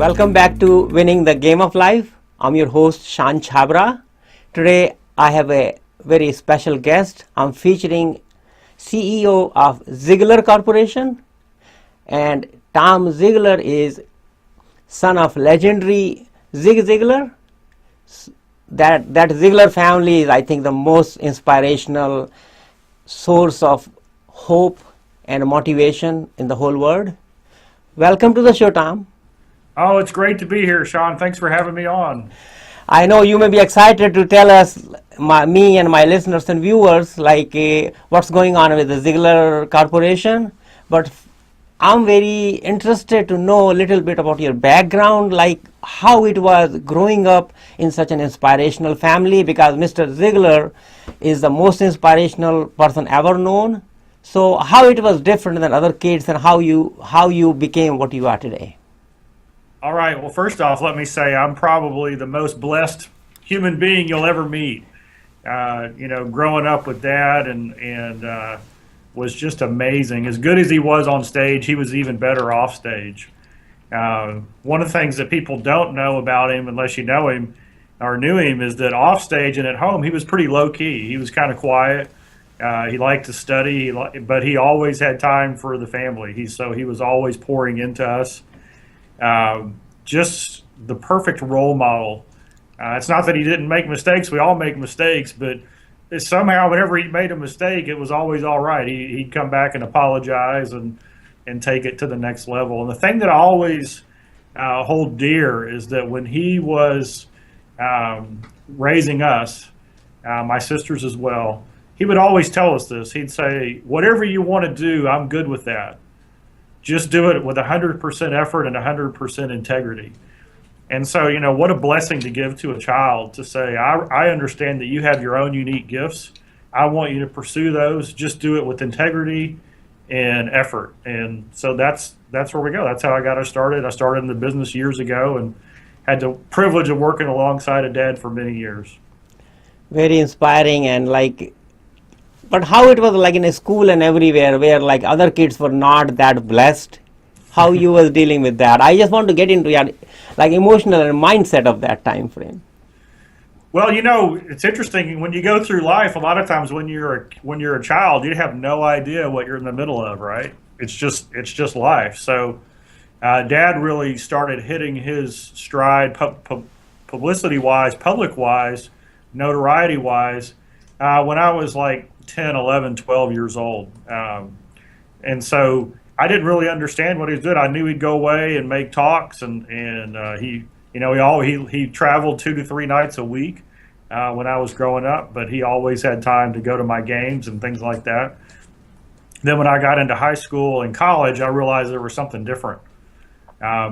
Welcome back to Winning the Game of Life. I'm your host Shawn Chhabra. Today I have a very special guest. I'm featuring CEO of Ziggler Corporation, and Tom Ziggler is son of legendary Ziggler. That Ziggler family is, I think, the most inspirational source of hope and motivation in the whole world. Welcome to the show, Tom. Oh, it's great to be here, Shawn. Thanks for having me on. I know you may be excited to tell us, me and my listeners and viewers, what's going on with the Ziggler Corporation. But I'm very interested to know a little bit about your background, like how it was growing up in such an inspirational family, because Mr. Ziggler is the most inspirational person ever known. So how it was different than other kids, and how you became what you are today. All right. Well, first off, let me say I'm probably the most blessed human being you'll ever meet. Growing up with Dad and was just amazing. As good as he was on stage, he was even better off stage. One of the things that people don't know about him, unless you know him or knew him, is that off stage and at home, he was pretty low key. He was kind of quiet. He liked to study, but he always had time for the family. He was always pouring into us. Just the perfect role model. It's not that he didn't make mistakes. We all make mistakes, but somehow whenever he made a mistake, it was always all right. He'd come back and apologize and take it to the next level. And the thing that I always hold dear is that when he was raising us, my sisters as well, he would always tell us this. He'd say, whatever you want to do, I'm good with that. Just do it with 100% effort and 100% integrity. And so, what a blessing to give to a child to say, I understand that you have your own unique gifts. I want you to pursue those. Just do it with integrity and effort. And so that's where we go. That's how I got started. I started in the business years ago and had the privilege of working alongside of Dad for many years. Very inspiring. And but how it was like in a school and everywhere, where like other kids were not that blessed, how you was dealing with that? I just want to get into your emotional and mindset of that time frame. Well, it's interesting when you go through life. A lot of times when you're a child, you have no idea what you're in the middle of, right? It's just life. So, Dad really started hitting his stride, publicity wise, public wise, notoriety wise, when I was like 10, 11, 12 years old. And so I didn't really understand what he was doing. I knew he'd go away and make talks, and he traveled 2 to 3 nights a week when I was growing up, but he always had time to go to my games and things like that. Then when I got into high school and college, I realized there was something different,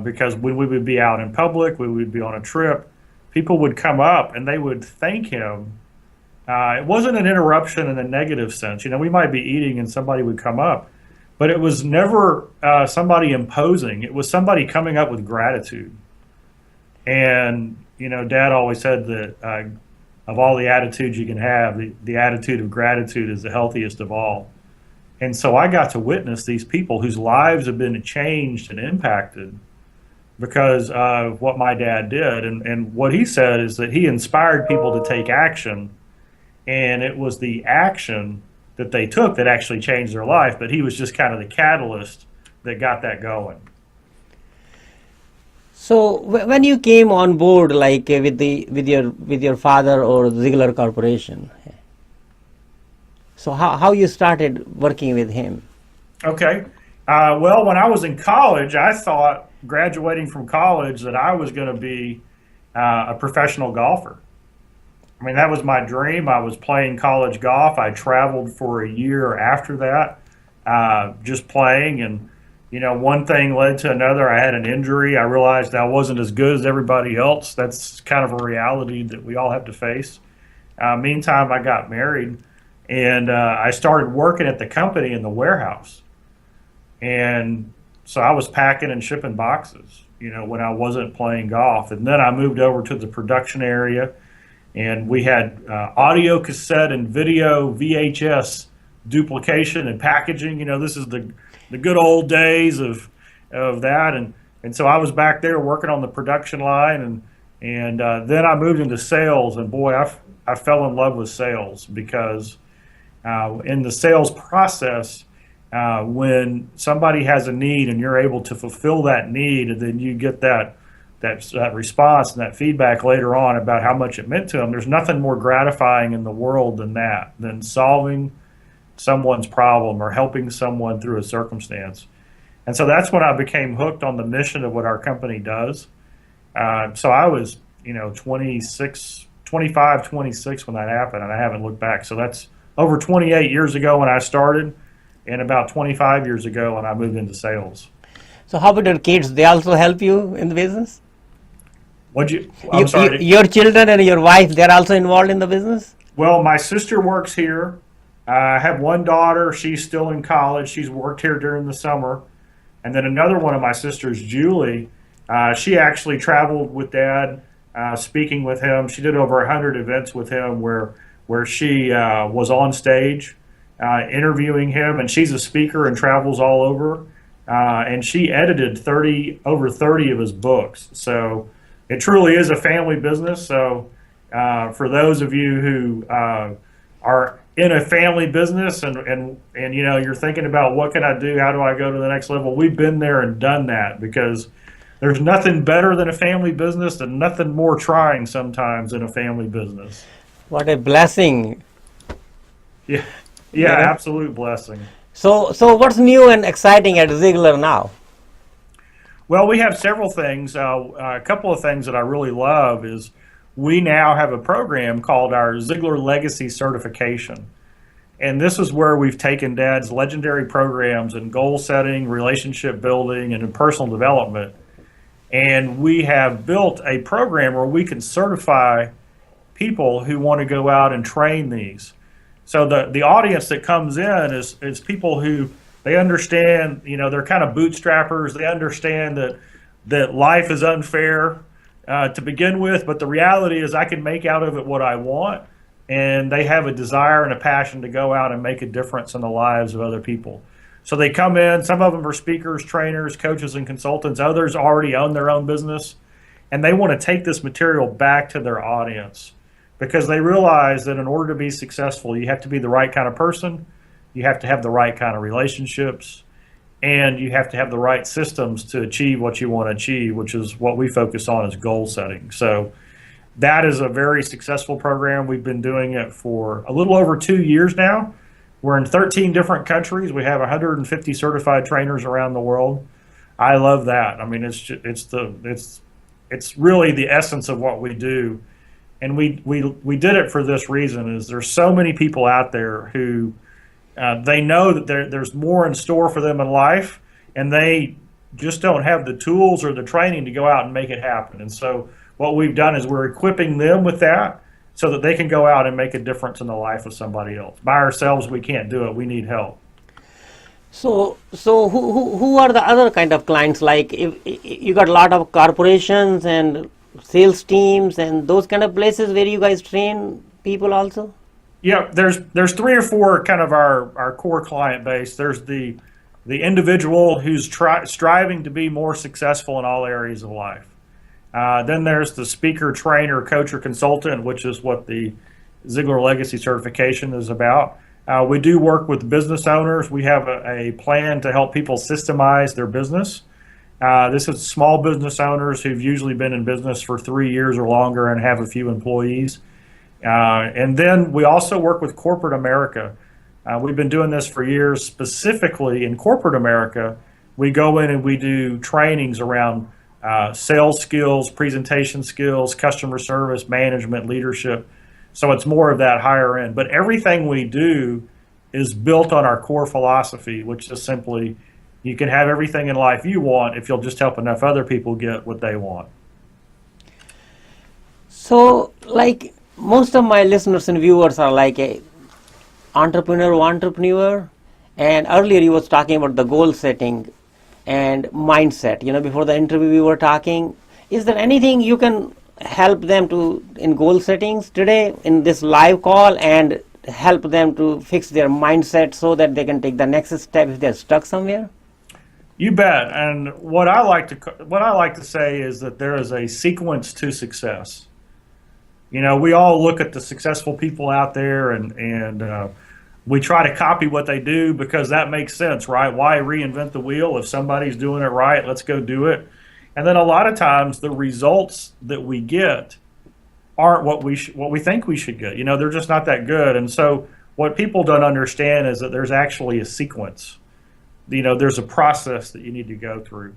because when we would be out in public, we would be on a trip, people would come up and they would thank him. It wasn't an interruption in a negative sense. We might be eating and somebody would come up, but it was never somebody imposing. It was somebody coming up with gratitude. And, Dad always said that of all the attitudes you can have, the attitude of gratitude is the healthiest of all. And so I got to witness these people whose lives have been changed and impacted because of what my dad did. And what he said is that he inspired people to take action. And it was the action that they took that actually changed their life, but he was just kind of the catalyst that got that going. So when you came on board, with your father or Ziggler Corporation, so how you started working with him? Okay. Well, when I was in college, I thought graduating from college that I was going to be a professional golfer. I mean, that was my dream. I was playing college golf. I traveled for a year after that, just playing. And, one thing led to another. I had an injury. I realized I wasn't as good as everybody else. That's kind of a reality that we all have to face. Meantime, I got married, and I started working at the company in the warehouse. And so I was packing and shipping boxes, when I wasn't playing golf. And then I moved over to the production area. And we had audio cassette and video VHS duplication and packaging. This is the good old days of that. And And so I was back there working on the production line, and then I moved into sales. And boy, I fell in love with sales because in the sales process, when somebody has a need and you're able to fulfill that need, and then you get that response and that feedback later on about how much it meant to them, there's nothing more gratifying in the world than that, than solving someone's problem or helping someone through a circumstance. And so that's when I became hooked on the mission of what our company does. So I was, 25, 26 when that happened, and I haven't looked back. So that's over 28 years ago when I started, and about 25 years ago when I moved into sales. So how about your kids? They also help you in the business? I'm sorry. Your children and your wife, they're also involved in the business? Well, my sister works here. I have one daughter. She's still in college. She's worked here during the summer. And then another one of my sisters, Julie, she actually traveled with Dad, speaking with him. She did over 100 events with him where she was on stage interviewing him. And she's a speaker and travels all over. And she edited over 30 of his books. So it truly is a family business. So for those of you who are in a family business and you're thinking about what can I do, how do I go to the next level, we've been there and done that, because there's nothing better than a family business and nothing more trying sometimes than a family business. What a blessing. Yeah, absolute blessing. So what's new and exciting at Ziggler now? Well, we have several things. A couple of things that I really love is we now have a program called our Ziggler Legacy Certification. And this is where we've taken Dad's legendary programs in goal setting, relationship building, and in personal development. And we have built a program where we can certify people who want to go out and train these. So the audience that comes in is people who, they understand, they're kind of bootstrappers. They understand that life is unfair to begin with, but the reality is I can make out of it what I want, and they have a desire and a passion to go out and make a difference in the lives of other people. So they come in, some of them are speakers, trainers, coaches, and consultants. Others already own their own business, and they want to take this material back to their audience because they realize that in order to be successful, you have to be the right kind of person, you have to have the right kind of relationships, and you have to have the right systems to achieve what you want to achieve, which is what we focus on as goal setting. So that is a very successful program. We've been doing it for a little over 2 years now. We're in 13 different countries. We have 150 certified trainers around the world. I love that. I mean, it's really the essence of what we do. And we did it for this reason: is there's so many people out there who they know that there's more in store for them in life, and they just don't have the tools or the training to go out and make it happen. And so what we've done is we're equipping them with that so that they can go out and make a difference in the life of somebody else. By ourselves, we can't do it. We need help. So who are the other kind of clients? Like if you got a lot of corporations and sales teams and those kind of places where you guys train people also? Yeah, there's 3 or 4 kind of our core client base. There's the individual who's striving to be more successful in all areas of life. Then there's the speaker, trainer, coach, or consultant, which is what the Ziggler Legacy Certification is about. We do work with business owners. We have a plan to help people systemize their business. This is small business owners who've usually been in business for 3 years or longer and have a few employees. And then we also work with corporate America. We've been doing this for years. Specifically in corporate America, we go in and we do trainings around sales skills, presentation skills, customer service, management, leadership. So it's more of that higher end. But everything we do is built on our core philosophy, which is simply you can have everything in life you want if you'll just help enough other people get what they want. So, like, most of my listeners and viewers are like a entrepreneur, and earlier you was talking about the goal setting and mindset. Before the interview we were talking. Is there anything you can help them to in goal settings today in this live call and help them to fix their mindset so that they can take the next step if they're stuck somewhere? You bet. And what I like to say is that there is a sequence to success. We all look at the successful people out there, and we try to copy what they do because that makes sense, right? Why reinvent the wheel if somebody's doing it right? Let's go do it. And then a lot of times the results that we get aren't what we think we should get. They're just not that good. And so what people don't understand is that there's actually a sequence. There's a process that you need to go through.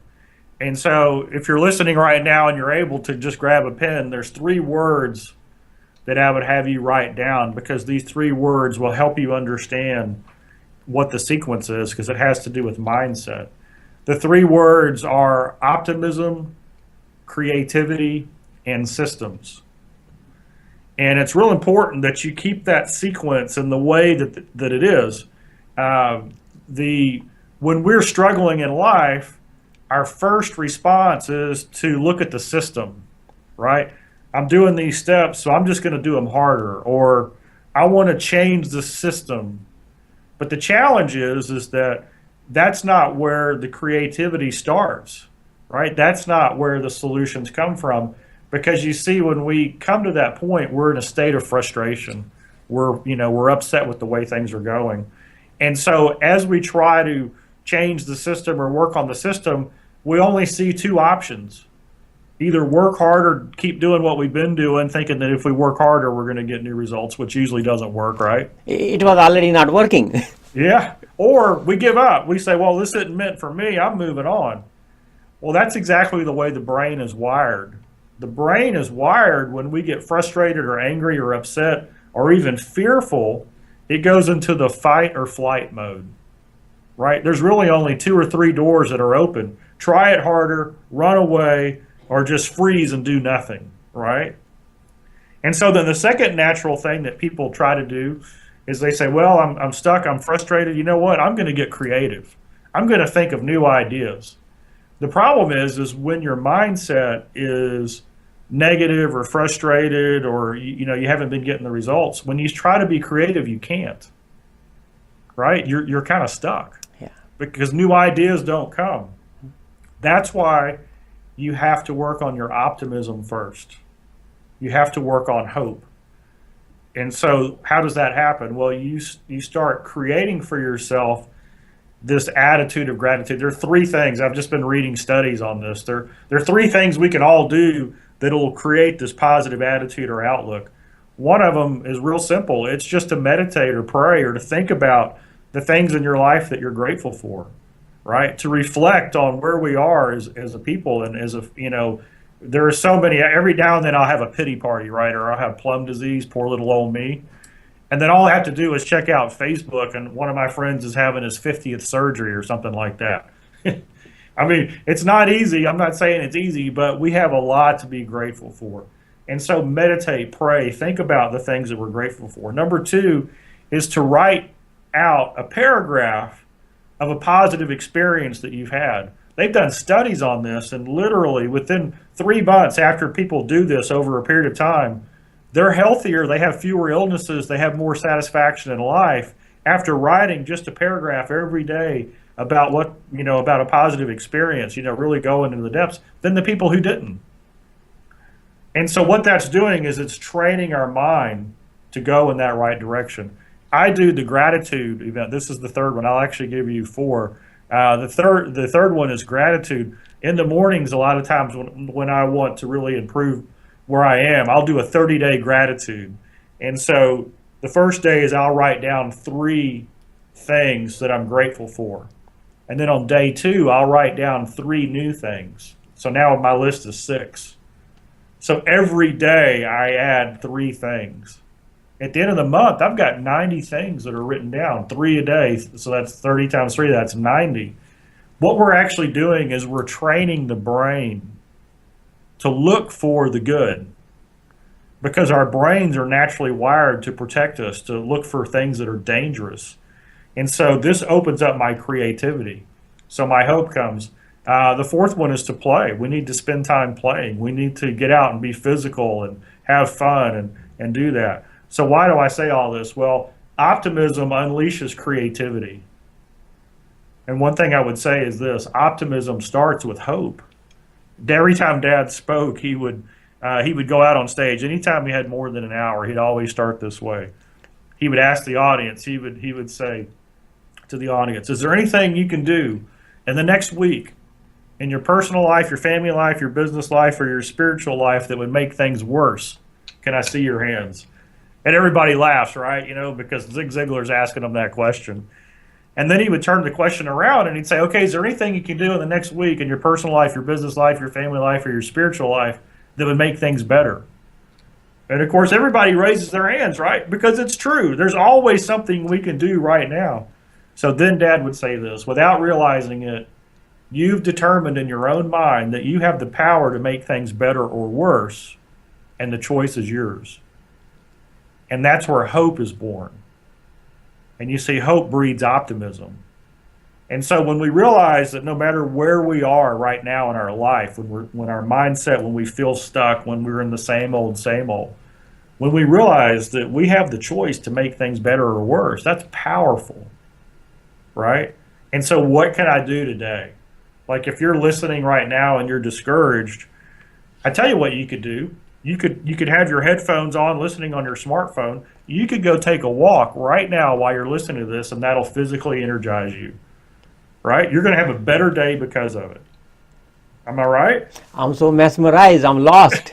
And so if you're listening right now and you're able to just grab a pen, there's 3 words that I would have you write down, because these 3 words will help you understand what the sequence is, because it has to do with mindset. The 3 words are optimism, creativity, and systems. And it's real important that you keep that sequence in the way that it is. When we're struggling in life, our first response is to look at the system, right? I'm doing these steps, so I'm just going to do them harder, or I want to change the system. But the challenge is that that's not where the creativity starts, right? That's not where the solutions come from, because you see, when we come to that point, we're in a state of frustration. We're upset with the way things are going. And so as we try to change the system or work on the system, we only see 2 options. Either work hard or keep doing what we've been doing, thinking that if we work harder, we're going to get new results, which usually doesn't work, right? It was already not working. Yeah. Or we give up. We say, well, this isn't meant for me. I'm moving on. Well, that's exactly the way the brain is wired. The brain is wired when we get frustrated or angry or upset or even fearful, it goes into the fight or flight mode, right? There's really only 2 or 3 doors that are open. Try it harder, run away, or just freeze and do nothing, right? And so then the second natural thing that people try to do is they say, well, I'm stuck, I'm frustrated. You know what? I'm going to get creative. I'm going to think of new ideas. The problem is when your mindset is negative or frustrated, or you haven't been getting the results, when you try to be creative, you can't, right? You're kind of stuck. Yeah. Because new ideas don't come. That's why you have to work on your optimism first. You have to work on hope. And so how does that happen? Well, you start creating for yourself this attitude of gratitude. There are 3 things. I've just been reading studies on this. There are 3 things we can all do that will create this positive attitude or outlook. One of them is real simple. It's just to meditate or pray or to think about the things in your life that you're grateful for, right? To reflect on where we are as a people, and there are so many. Every now and then I'll have a pity party, right? Or I'll have plum disease, poor little old me. And then all I have to do is check out Facebook, and one of my friends is having his 50th surgery or something like that. I mean, it's not easy. I'm not saying it's easy, but we have a lot to be grateful for. And so meditate, pray, think about the things that we're grateful for. Number 2 is to write out a paragraph of a positive experience that you've had. They've done studies on this, and literally within 3 months after people do this over a period of time, they're healthier, they have fewer illnesses, they have more satisfaction in life after writing just a paragraph every day about about a positive experience, really going into the depths, than the people who didn't. And so what that's doing is it's training our mind to go in that right direction. I do the gratitude event. This is the 3rd one. I'll actually give you 4. The third one is gratitude. In the mornings, a lot of times when I want to really improve where I am, I'll do a 30-day gratitude. And so the first day is I'll write down 3 things that I'm grateful for. And then on day 2, I'll write down 3 new things. So now my list is 6. So every day I add 3 things. At the end of the month, I've got 90 things that are written down, 3 a day. So that's 30 times 3, that's 90. What we're actually doing is we're training the brain to look for the good, because our brains are naturally wired to protect us, to look for things that are dangerous. And so this opens up my creativity. So my hope comes. The 4th one is to play. We need to spend time playing. We need to get out and be physical and have fun and do that. So why do I say all this? Well, optimism unleashes creativity. And one thing I would say is this: optimism starts with hope. Every time Dad spoke, he would go out on stage. Anytime he had more than an hour, he'd always start this way. He would ask the audience. He would say to the audience, "Is there anything you can do in the next week in your personal life, your family life, your business life, or your spiritual life that would make things worse? Can I see your hands?" And everybody laughs, right? Because Zig Ziglar's asking them that question. And then he would turn the question around and he'd say, "Okay, is there anything you can do in the next week in your personal life, your business life, your family life, or your spiritual life that would make things better?" And of course, everybody raises their hands, right? Because it's true. There's always something we can do right now. So then Dad would say this: without realizing it, you've determined in your own mind that you have the power to make things better or worse, and the choice is yours. And that's where hope is born. And you see, hope breeds optimism. And so when we realize that no matter where we are right now in our life, when our mindset, when we feel stuck, when we're in the same old, when we realize that we have the choice to make things better or worse, that's powerful, right? And so what can I do today? Like if you're listening right now and you're discouraged, I tell you what you could do. You could have your headphones on, listening on your smartphone. You could go take a walk right now while you're listening to this, and that'll physically energize you, right? You're going to have a better day because of it. Am I right? I'm so mesmerized. I'm lost.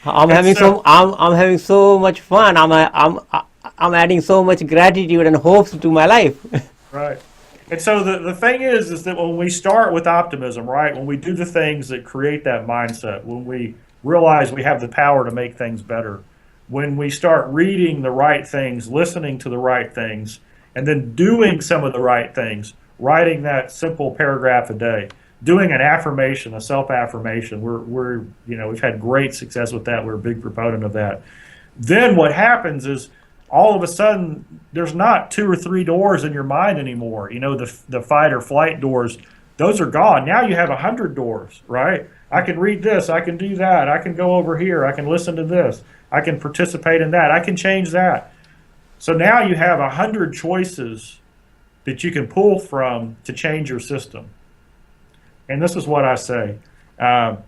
I'm having so much fun. I'm adding so much gratitude and hopes to my life. Right. And so the thing is that when we start with optimism, right, when we do the things that create that mindset, when we realize we have the power to make things better, when we start reading the right things, listening to the right things, and then doing some of the right things, writing that simple paragraph a day, doing an affirmation, a self-affirmation, we've had great success with that. We're a big proponent of that. Then what happens is, all of a sudden, there's not 2 or 3 doors in your mind anymore. The fight or flight doors, those are gone. Now you have 100 doors, right? I can read this, I can do that, I can go over here, I can listen to this, I can participate in that, I can change that. So now you have 100 choices that you can pull from to change your system. And this is what I say. A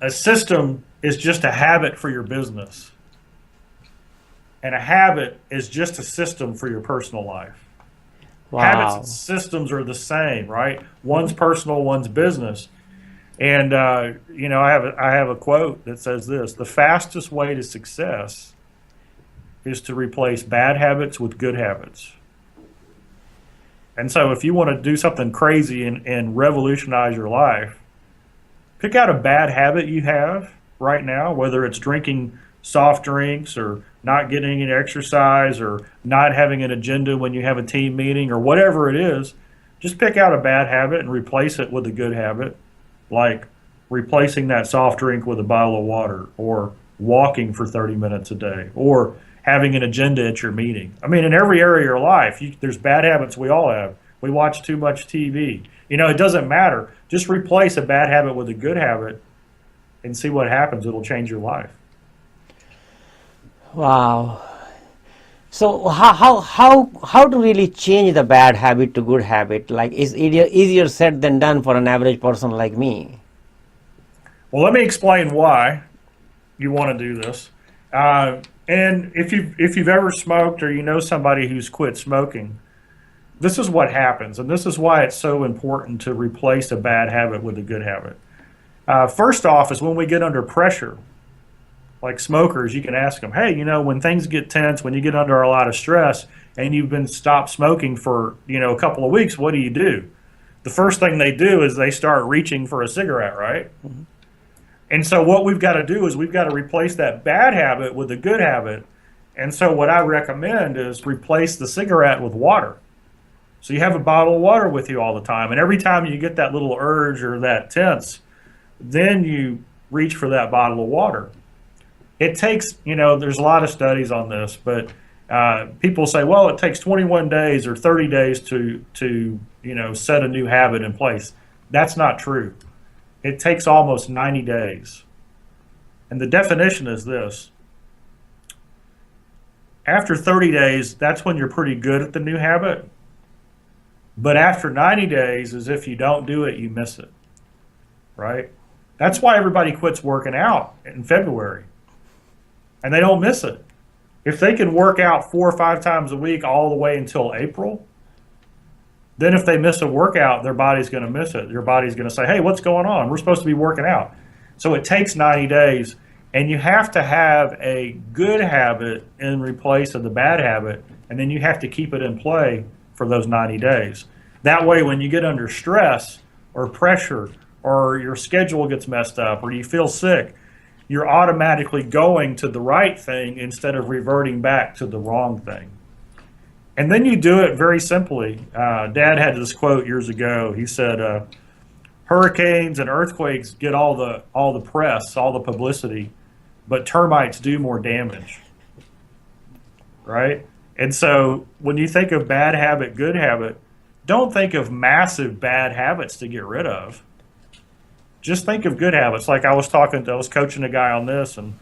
system is just a habit for your business. And a habit is just a system for your personal life. Wow. Habits and systems are the same, right? One's personal, one's business. And I have a quote that says this: the fastest way to success is to replace bad habits with good habits. And so if you want to do something crazy and revolutionize your life, pick out a bad habit you have right now, whether it's drinking soft drinks or not getting any exercise or not having an agenda when you have a team meeting or whatever it is. Just pick out a bad habit and replace it with a good habit, like replacing that soft drink with a bottle of water, or walking for 30 minutes a day, or having an agenda at your meeting. I mean, in every area of your life, there's bad habits we all have. We watch too much TV. It doesn't matter. Just replace a bad habit with a good habit and see what happens. It'll change your life. Wow. So how to really change the bad habit to good habit? Like, is it easier said than done for an average person like me? Well, let me explain why you want to do this. And if you've ever smoked, or you know somebody who's quit smoking, this is what happens, and this is why it's so important to replace a bad habit with a good habit. First off is when we get under pressure. Like smokers, you can ask them, hey, when things get tense, when you get under a lot of stress and you've been stopped smoking for, a couple of weeks, what do? The first thing they do is they start reaching for a cigarette, right? Mm-hmm. And so what we've got to do is we've got to replace that bad habit with a good habit. And so what I recommend is replace the cigarette with water. So you have a bottle of water with you all the time. And every time you get that little urge or that tense, then you reach for that bottle of water. It takes, there's a lot of studies on this, but people say, well, it takes 21 days or 30 days to set a new habit in place. That's not true. It takes almost 90 days. And the definition is this: after 30 days, that's when you're pretty good at the new habit. But after 90 days, as if you don't do it, you miss it, right? That's why everybody quits working out in February, and they don't miss it. If they can work out 4 or 5 times a week all the way until April, then if they miss a workout, their body's going to miss it. Your body's going to say, hey, what's going on? We're supposed to be working out. So it takes 90 days, and you have to have a good habit in place of the bad habit, and then you have to keep it in play for those 90 days. That way, when you get under stress or pressure or your schedule gets messed up or you feel sick, you're automatically going to the right thing instead of reverting back to the wrong thing. And then you do it very simply. Dad had this quote years ago. He said, hurricanes and earthquakes get all the press, all the publicity, but termites do more damage, right? And so when you think of bad habit, good habit, don't think of massive bad habits to get rid of. Just think of good habits. Like I was coaching a guy on this, and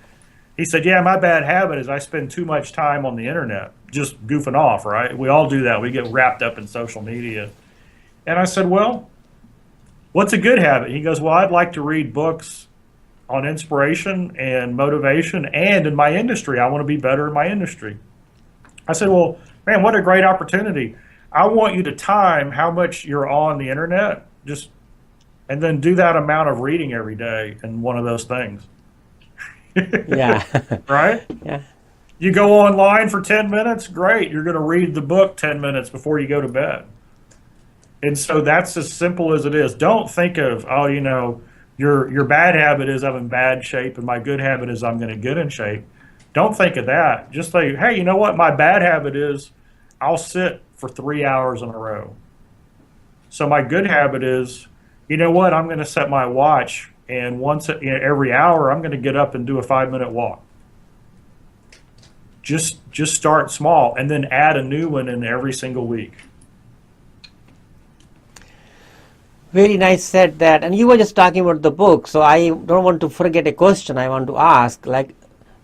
he said, yeah, my bad habit is I spend too much time on the internet, just goofing off, right? We all do that. We get wrapped up in social media. And I said, well, what's a good habit? He goes, well, I'd like to read books on inspiration and motivation, and in my industry, I want to be better in my industry. I said, well, man, what a great opportunity. I want you to time how much you're on the internet, and then do that amount of reading every day in one of those things. Yeah. Right? Yeah. You go online for 10 minutes, great. You're going to read the book 10 minutes before you go to bed. And so that's as simple as it is. Don't think of, your bad habit is I'm in bad shape and my good habit is I'm going to get in shape. Don't think of that. Just think, hey, you know what? My bad habit is I'll sit for 3 hours in a row. So my good habit is, you know what? I'm going to set my watch, and every hour I'm going to get up and do a 5-minute walk. Just start small and then add a new one in every single week. Very nice said that. And you were just talking about the book, so I don't want to forget a question I want to ask. Like,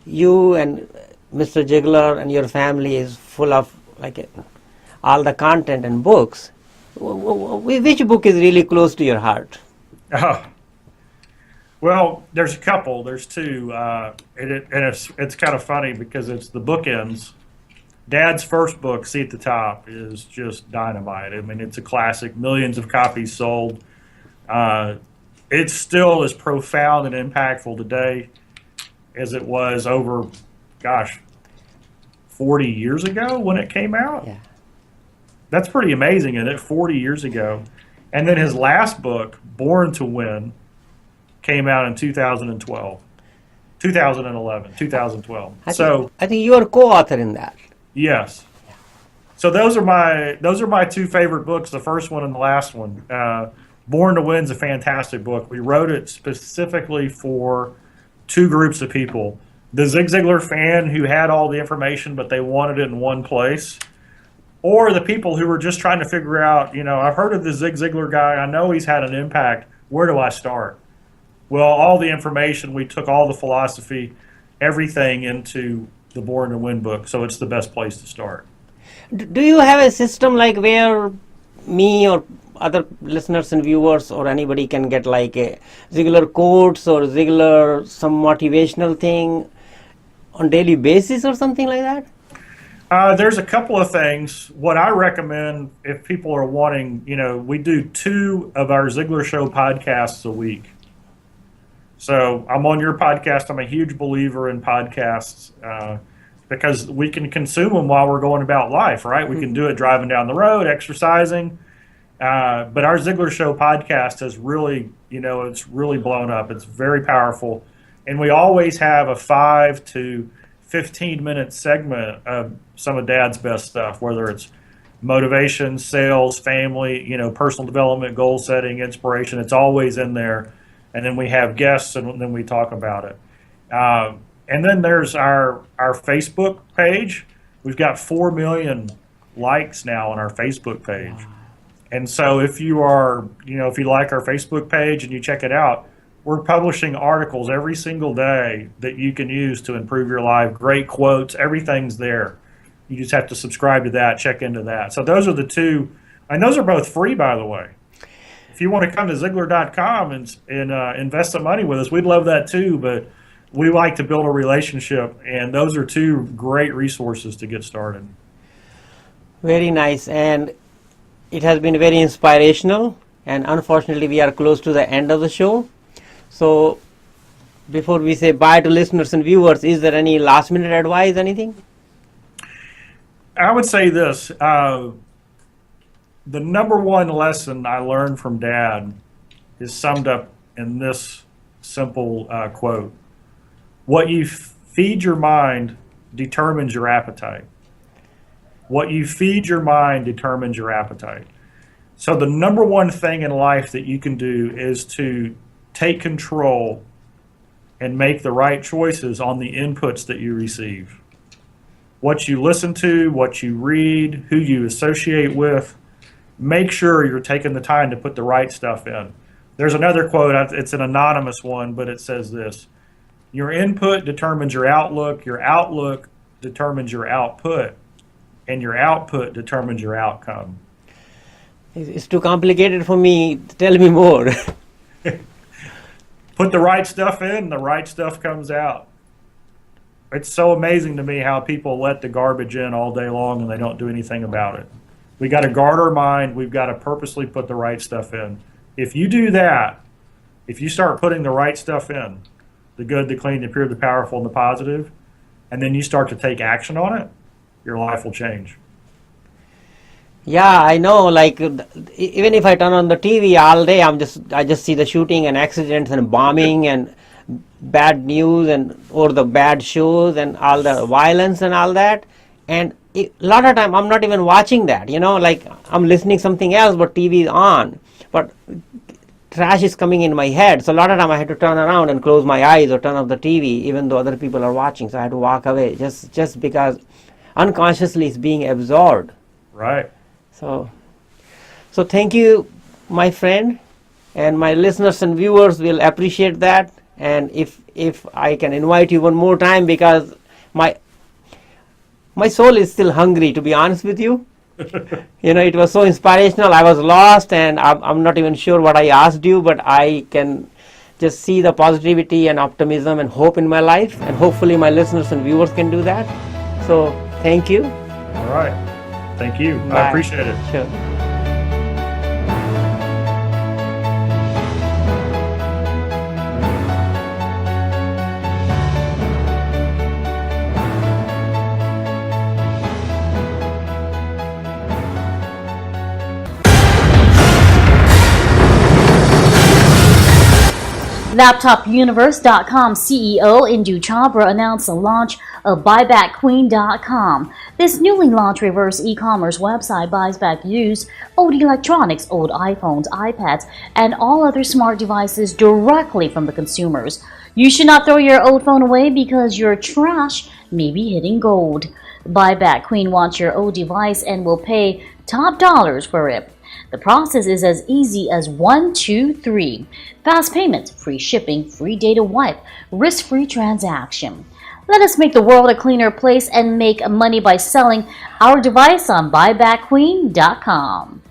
you and Mr. Ziggler and your family is full of all the content and books. Which book is really close to your heart? Well, there's a couple. There's two, and it's kind of funny because it's the bookends. Dad's first book, See at the Top, is just dynamite. I mean, it's a classic, millions of copies sold. It's still as profound and impactful today as it was over, 40 years ago when it came out. Yeah. That's pretty amazing, isn't it? 40 years ago. And then his last book, Born to Win, came out in 2012. 2012. I think you are co-author in that. Yes. So those are my two favorite books, the first one and the last one. Born to Win's a fantastic book. We wrote it specifically for two groups of people. The Zig Ziglar fan who had all the information but they wanted it in one place, or the people who were just trying to figure out, I've heard of the Zig Ziglar guy, I know he's had an impact, where do I start? Well, all the information, we took all the philosophy, everything into the Born to Win book, so it's the best place to start. Do you have a system like where me or other listeners and viewers or anybody can get like a Ziggler quotes or Ziggler some motivational thing on daily basis or something like that? There's a couple of things. What I recommend if people are wanting, we do 2 of our Ziggler Show podcasts a week. So I'm on your podcast. I'm a huge believer in podcasts because we can consume them while we're going about life, right? We can do it driving down the road, exercising. But our Ziggler Show podcast has really, it's really blown up. It's very powerful. And we always have a 5 to 15-minute segment of some of Dad's best stuff, whether it's motivation, sales, family, personal development, goal setting, inspiration. It's always in there. And then we have guests, and then we talk about it. And then there's our Facebook page. We've got 4 million likes now on our Facebook page. And so if you are, if you like our Facebook page and you check it out, we're publishing articles every single day that you can use to improve your life. Great quotes, everything's there. You just have to subscribe to that, check into that. So those are the 2 And those are both free, by the way. If you want to come to Ziglar.com and invest some money with us, we'd love that too. But we like to build a relationship, and those are two great resources to get started. Very nice, and it has been very inspirational. And unfortunately, we are close to the end of the show. So, before we say bye to listeners and viewers, is there any last-minute advice, anything? I would say this. The number one lesson I learned from Dad is summed up in this simple quote. What you feed your mind determines your appetite. What you feed your mind determines your appetite. So the number one thing in life that you can do is to take control and make the right choices on the inputs that you receive. What you listen to, what you read, who you associate with, make sure you're taking the time to put the right stuff in. There's another quote, it's an anonymous one, but it says this: your input determines your outlook determines your output, and your output determines your outcome. It's too complicated for me. Tell me more. Put the right stuff in, the right stuff comes out. It's so amazing to me how people let the garbage in all day long and they don't do anything about it. We got to guard our mind. We've got to purposely put the right stuff in. If you do that, if you start putting the right stuff in, the good, the clean, the pure, the powerful, and the positive, and then you start to take action on it, your life will change. Yeah, I know. Like, even if I turn on the TV all day, I just see the shooting and accidents and bombing and bad news or the bad shows and all the violence and all that. And a lot of time I'm not even watching that. Like I'm listening something else, but TV is on. But trash is coming in my head. So a lot of time I had to turn around and close my eyes or turn off the TV, even though other people are watching. So I had to walk away just because unconsciously it's being absorbed. Right. So thank you, my friend, and my listeners and viewers will appreciate that. And if I can invite you one more time, because my soul is still hungry, to be honest with you. It was so inspirational. I was lost, and I'm not even sure what I asked you, but I can just see the positivity and optimism and hope in my life, and hopefully my listeners and viewers can do that. So thank you. All right. Thank you. Bye. I appreciate it. Sure. LaptopUniverse.com CEO Indu Chhabra announced the launch of BuybackQueen.com. This newly launched reverse e-commerce website buys back used old electronics, old iPhones, iPads, and all other smart devices directly from the consumers. You should not throw your old phone away because your trash may be hitting gold. Buyback Queen wants your old device and will pay top dollars for it. The process is as easy as 1, 2, 3. Fast payment, free shipping, free data wipe, risk-free transaction. Let us make the world a cleaner place and make money by selling our device on BuybackQueen.com.